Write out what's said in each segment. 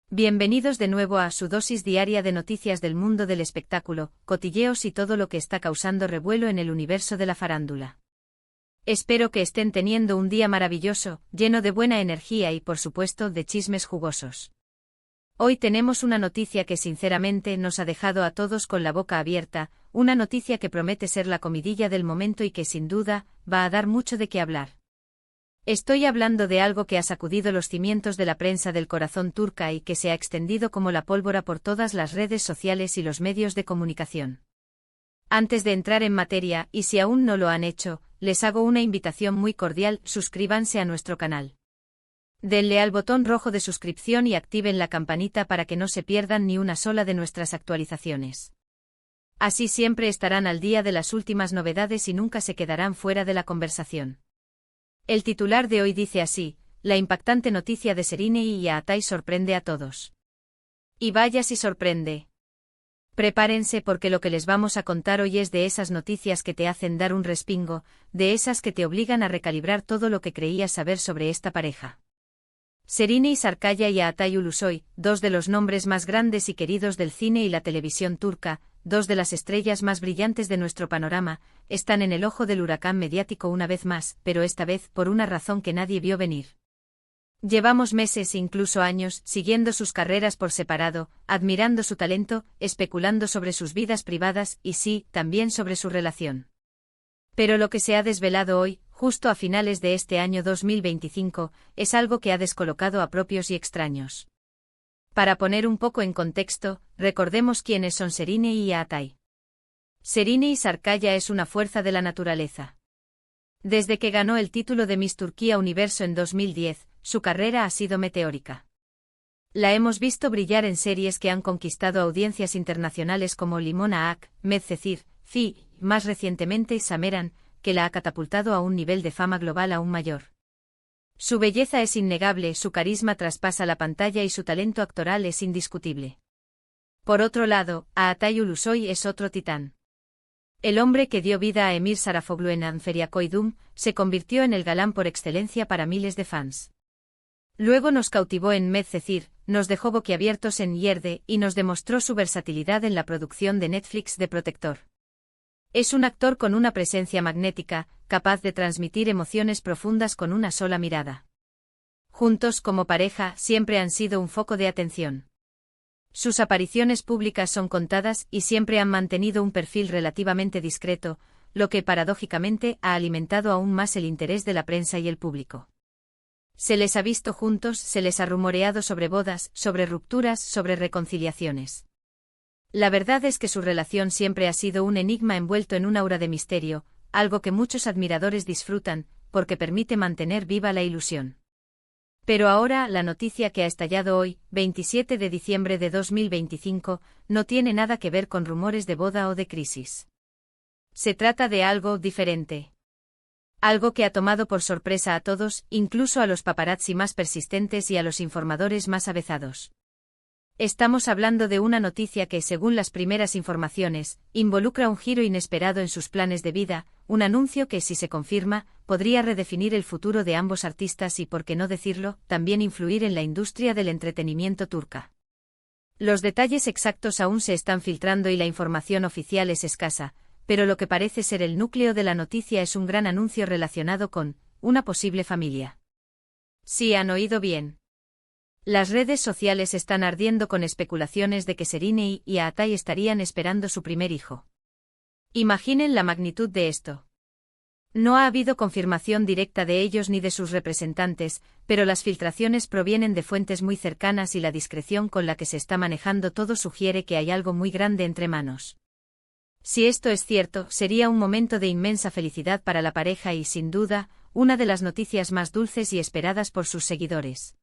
Bienvenidos de nuevo a su dosis diaria de noticias del mundo del espectáculo, cotilleos y todo lo que está causando revuelo en el universo de la farándula. Espero que estén teniendo un día maravilloso, lleno de buena energía y por supuesto de chismes jugosos. Hoy tenemos una noticia que sinceramente nos ha dejado a todos con la boca abierta, una noticia que promete ser la comidilla del momento y que sin duda va a dar mucho de qué hablar. Estoy hablando de algo que ha sacudido los cimientos de la prensa del corazón turca y que se ha extendido como la pólvora por todas las redes sociales y los medios de comunicación. Antes de entrar en materia, y si aún no lo han hecho, les hago una invitación muy cordial: suscríbanse a nuestro canal. Denle al botón rojo de suscripción y activen la campanita para que no se pierdan ni una sola de nuestras actualizaciones. Así siempre estarán al día de las últimas novedades y nunca se quedarán fuera de la conversación. El titular de hoy dice así: la impactante noticia de Serine y Atay sorprende a todos. Y vaya si sorprende. Prepárense porque lo que les vamos a contar hoy es de esas noticias que te hacen dar un respingo, de esas que te obligan a recalibrar todo lo que creías saber sobre esta pareja. Serine Sarıkaya y Atay Ulusoy, dos de los nombres más grandes y queridos del cine y la televisión turca, dos de las estrellas más brillantes de nuestro panorama, están en el ojo del huracán mediático una vez más, pero esta vez por una razón que nadie vio venir. Llevamos meses, incluso años, siguiendo sus carreras por separado, admirando su talento, especulando sobre sus vidas privadas y sí, también sobre su relación. Pero lo que se ha desvelado hoy, justo a finales de este año 2025, es algo que ha descolocado a propios y extraños. Para poner un poco en contexto, recordemos quiénes son Serine y Atay. Serine Sarıkaya es una fuerza de la naturaleza. Desde que ganó el título de Miss Turquía Universo en 2010, su carrera ha sido meteórica. La hemos visto brillar en series que han conquistado audiencias internacionales como Limon Aak, Medcezir, Fi, y más recientemente Sameran, que la ha catapultado a un nivel de fama global aún mayor. Su belleza es innegable, su carisma traspasa la pantalla y su talento actoral es indiscutible. Por otro lado, Atay Ulusoy es otro titán. El hombre que dio vida a Emir Sarafoglu en Anferia Koydum se convirtió en el galán por excelencia para miles de fans. Luego nos cautivó en Medcezir, nos dejó boquiabiertos en Yerde y nos demostró su versatilidad en la producción de Netflix de Protector. Es un actor con una presencia magnética, capaz de transmitir emociones profundas con una sola mirada. Juntos como pareja siempre han sido un foco de atención. Sus apariciones públicas son contadas y siempre han mantenido un perfil relativamente discreto, lo que paradójicamente ha alimentado aún más el interés de la prensa y el público. Se les ha visto juntos, se les ha rumoreado sobre bodas, sobre rupturas, sobre reconciliaciones. La verdad es que su relación siempre ha sido un enigma envuelto en un aura de misterio, algo que muchos admiradores disfrutan, porque permite mantener viva la ilusión. Pero ahora, la noticia que ha estallado hoy, 27 de diciembre de 2025, no tiene nada que ver con rumores de boda o de crisis. Se trata de algo diferente. Algo que ha tomado por sorpresa a todos, incluso a los paparazzi más persistentes y a los informadores más avezados. Estamos hablando de una noticia que, según las primeras informaciones, involucra un giro inesperado en sus planes de vida, un anuncio que, si se confirma, podría redefinir el futuro de ambos artistas y, por qué no decirlo, también influir en la industria del entretenimiento turca. Los detalles exactos aún se están filtrando y la información oficial es escasa, pero lo que parece ser el núcleo de la noticia es un gran anuncio relacionado con una posible familia. Sí, han oído bien. Las redes sociales están ardiendo con especulaciones de que Serine y Atay estarían esperando su primer hijo. Imaginen la magnitud de esto. No ha habido confirmación directa de ellos ni de sus representantes, pero las filtraciones provienen de fuentes muy cercanas y la discreción con la que se está manejando todo sugiere que hay algo muy grande entre manos. Si esto es cierto, sería un momento de inmensa felicidad para la pareja y, sin duda, una de las noticias más dulces y esperadas por sus seguidores.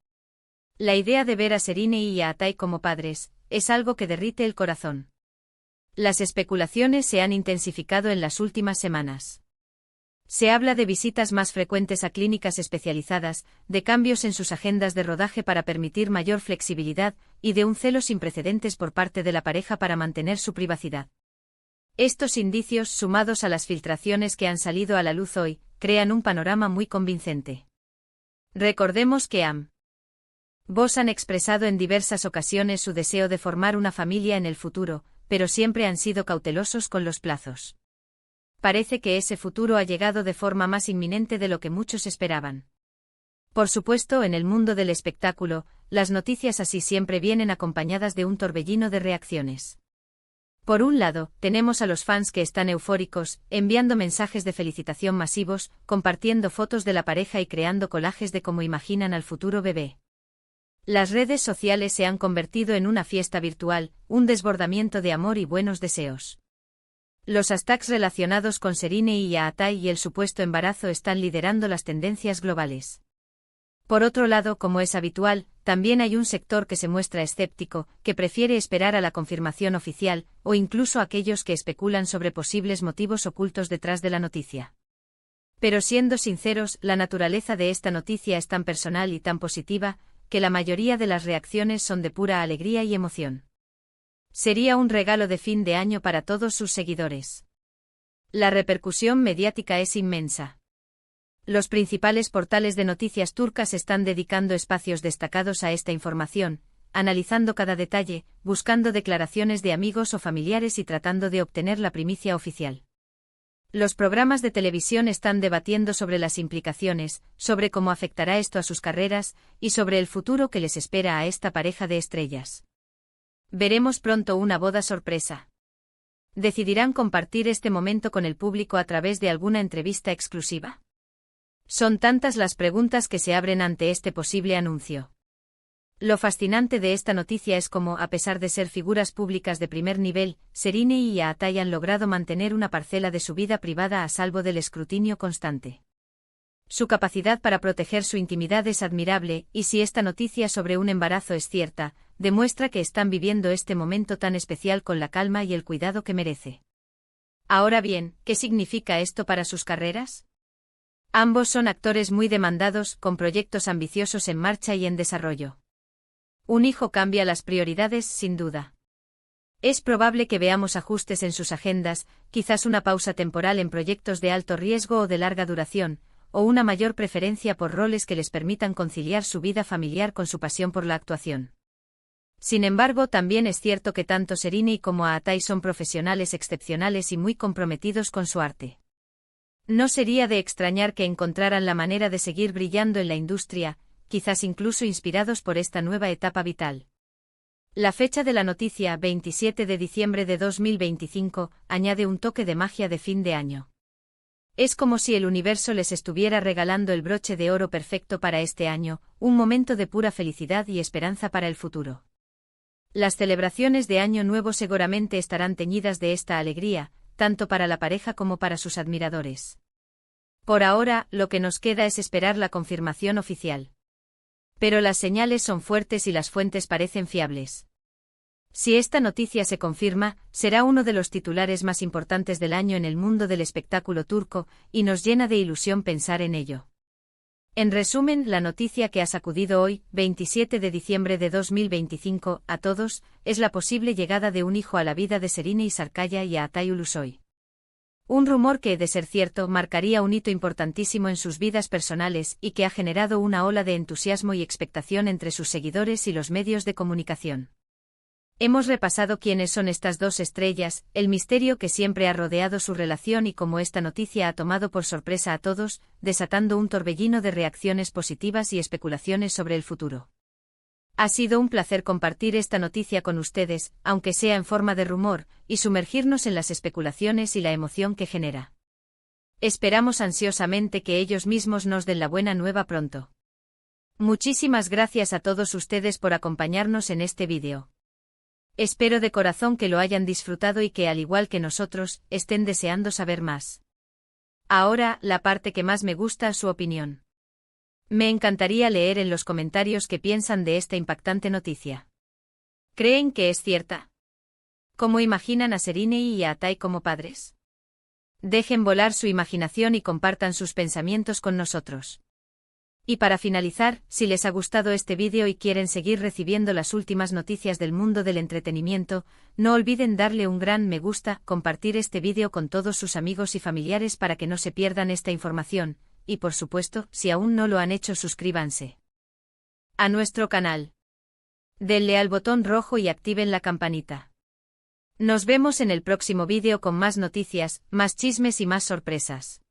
La idea de ver a Serine y a Atay como padres es algo que derrite el corazón. Las especulaciones se han intensificado en las últimas semanas. Se habla de visitas más frecuentes a clínicas especializadas, de cambios en sus agendas de rodaje para permitir mayor flexibilidad y de un celo sin precedentes por parte de la pareja para mantener su privacidad. Estos indicios, sumados a las filtraciones que han salido a la luz hoy, crean un panorama muy convincente. Recordemos que Vos han expresado en diversas ocasiones su deseo de formar una familia en el futuro, pero siempre han sido cautelosos con los plazos. Parece que ese futuro ha llegado de forma más inminente de lo que muchos esperaban. Por supuesto, en el mundo del espectáculo, las noticias así siempre vienen acompañadas de un torbellino de reacciones. Por un lado, tenemos a los fans que están eufóricos, enviando mensajes de felicitación masivos, compartiendo fotos de la pareja y creando collages de cómo imaginan al futuro bebé. Las redes sociales se han convertido en una fiesta virtual, un desbordamiento de amor y buenos deseos. Los hashtags relacionados con Serine y Aatai y el supuesto embarazo están liderando las tendencias globales. Por otro lado, como es habitual, también hay un sector que se muestra escéptico, que prefiere esperar a la confirmación oficial, o incluso aquellos que especulan sobre posibles motivos ocultos detrás de la noticia. Pero siendo sinceros, la naturaleza de esta noticia es tan personal y tan positiva, que la mayoría de las reacciones son de pura alegría y emoción. Sería un regalo de fin de año para todos sus seguidores. La repercusión mediática es inmensa. Los principales portales de noticias turcas están dedicando espacios destacados a esta información, analizando cada detalle, buscando declaraciones de amigos o familiares y tratando de obtener la primicia oficial. Los programas de televisión están debatiendo sobre las implicaciones, sobre cómo afectará esto a sus carreras, y sobre el futuro que les espera a esta pareja de estrellas. Veremos pronto una boda sorpresa. ¿Decidirán compartir este momento con el público a través de alguna entrevista exclusiva? Son tantas las preguntas que se abren ante este posible anuncio. Lo fascinante de esta noticia es cómo, a pesar de ser figuras públicas de primer nivel, Serine y Aatai han logrado mantener una parcela de su vida privada a salvo del escrutinio constante. Su capacidad para proteger su intimidad es admirable, y si esta noticia sobre un embarazo es cierta, demuestra que están viviendo este momento tan especial con la calma y el cuidado que merece. Ahora bien, ¿qué significa esto para sus carreras? Ambos son actores muy demandados, con proyectos ambiciosos en marcha y en desarrollo. Un hijo cambia las prioridades, sin duda. Es probable que veamos ajustes en sus agendas, quizás una pausa temporal en proyectos de alto riesgo o de larga duración, o una mayor preferencia por roles que les permitan conciliar su vida familiar con su pasión por la actuación. Sin embargo, también es cierto que tanto Serine como Aatai son profesionales excepcionales y muy comprometidos con su arte. No sería de extrañar que encontraran la manera de seguir brillando en la industria, quizás incluso inspirados por esta nueva etapa vital. La fecha de la noticia, 27 de diciembre de 2025, añade un toque de magia de fin de año. Es como si el universo les estuviera regalando el broche de oro perfecto para este año, un momento de pura felicidad y esperanza para el futuro. Las celebraciones de Año Nuevo seguramente estarán teñidas de esta alegría, tanto para la pareja como para sus admiradores. Por ahora, lo que nos queda es esperar la confirmación oficial. Pero las señales son fuertes y las fuentes parecen fiables. Si esta noticia se confirma, será uno de los titulares más importantes del año en el mundo del espectáculo turco, y nos llena de ilusión pensar en ello. En resumen, la noticia que ha sacudido hoy, 27 de diciembre de 2025, a todos, es la posible llegada de un hijo a la vida de Serine Sarıkaya y Aatai Ulusoy. Un rumor que, de ser cierto, marcaría un hito importantísimo en sus vidas personales y que ha generado una ola de entusiasmo y expectación entre sus seguidores y los medios de comunicación. Hemos repasado quiénes son estas dos estrellas, el misterio que siempre ha rodeado su relación y cómo esta noticia ha tomado por sorpresa a todos, desatando un torbellino de reacciones positivas y especulaciones sobre el futuro. Ha sido un placer compartir esta noticia con ustedes, aunque sea en forma de rumor, y sumergirnos en las especulaciones y la emoción que genera. Esperamos ansiosamente que ellos mismos nos den la buena nueva pronto. Muchísimas gracias a todos ustedes por acompañarnos en este vídeo. Espero de corazón que lo hayan disfrutado y que, al igual que nosotros, estén deseando saber más. Ahora, la parte que más me gusta, su opinión. Me encantaría leer en los comentarios qué piensan de esta impactante noticia. ¿Creen que es cierta? ¿Cómo imaginan a Serine y a Aatai como padres? Dejen volar su imaginación y compartan sus pensamientos con nosotros. Y para finalizar, si les ha gustado este vídeo y quieren seguir recibiendo las últimas noticias del mundo del entretenimiento, no olviden darle un gran me gusta, compartir este vídeo con todos sus amigos y familiares para que no se pierdan esta información, y por supuesto, si aún no lo han hecho, suscríbanse. a nuestro canal. Denle al botón rojo y activen la campanita. Nos vemos en el próximo vídeo con más noticias, más chismes y más sorpresas.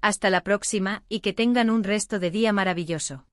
Hasta la próxima, y que tengan un resto de día maravilloso.